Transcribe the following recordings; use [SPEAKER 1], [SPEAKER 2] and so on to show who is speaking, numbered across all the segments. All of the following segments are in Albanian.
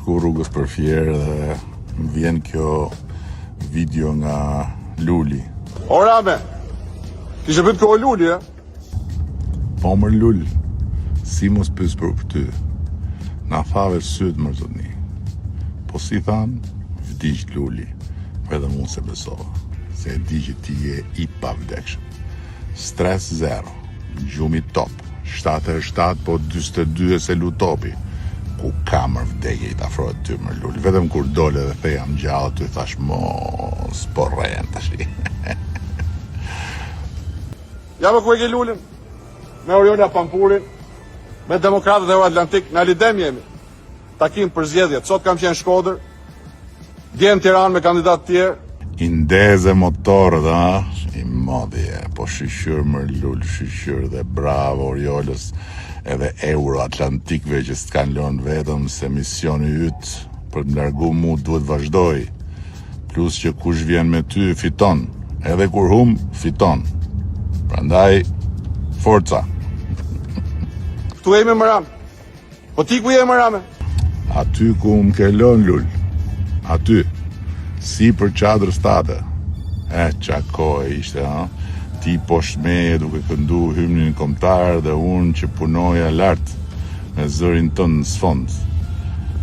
[SPEAKER 1] shku rrugës për Fier dhe më vjen kjo video nga Luli.
[SPEAKER 2] O Rame, kishe pyet ko Luli, e?
[SPEAKER 1] Po mër Lul, si mos pys për ty, na thave syt më zotni. Po si than, vdiq Luli, edhe mu se besova, se e di që ti je i pavdekshëm. Stres zero, gjumi top, 77 po 42 se lutopi. Ku kamër vdekje i t'afrohet ty mër Luli, vetëm kur dole dhe the jam gjallë, ty thash mos, po rren tash.
[SPEAKER 2] Ja me ku e ke Lulin, me Oriola Pampurin, me Demokratët e Euroatlantik, në lidem jemi. Takim për zgjedhjet, sot kam qenë Shkodër, dje në Tiranë me kandidat tjerë.
[SPEAKER 1] I ndeze motorët, a? I modhje, po shqyr mër Lul, shqyr dhe bravo Oriolës edhe Euroatlantikve që s'kan lënë vetëm se misioni yt për të largu mu duhet vazhdoj. Plus që kush vjen me ty fiton, edhe kur hum fiton. Prandaj, forca.
[SPEAKER 2] Ktu jemi më Rame. Po ti ku je më Rame?
[SPEAKER 1] Aty ku më ke lënë Lul, aty, si për qadrës tate. Qa kohë ishte, ha? Ti poshtë meje duke këndu hymnin kombëtar dhe unë që punoja lart me zërin tënë në sfond.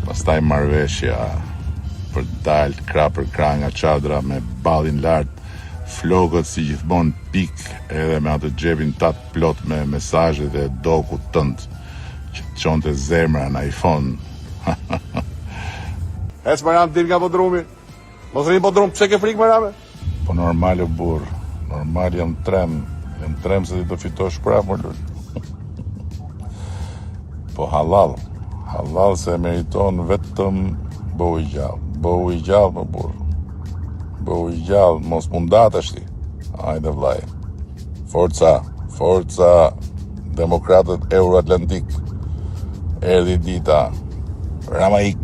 [SPEAKER 1] Pastaj marrveshja për dalë krah për krah nga qadra me ballin lart, flokët si gjithmonë pik edhe me atë xhepin tat plot me mesazhe dhe doku tënd që të çonte zemra në iPhone.
[SPEAKER 2] Ec më Rame, dil nga podrumi. Mos rrin podrum, pse ke frikë më Rame?
[SPEAKER 1] Po normal o burr, normal jam trem se ti do fitosh prapë më Lul. Po halal se meriton vetëm bëu i gjallë më burr. Bëu i gjallë, mos mundat është ti. Hajde vllai. Forca, Demokratët Euroatlantik. Erdhi dita. Ramaik.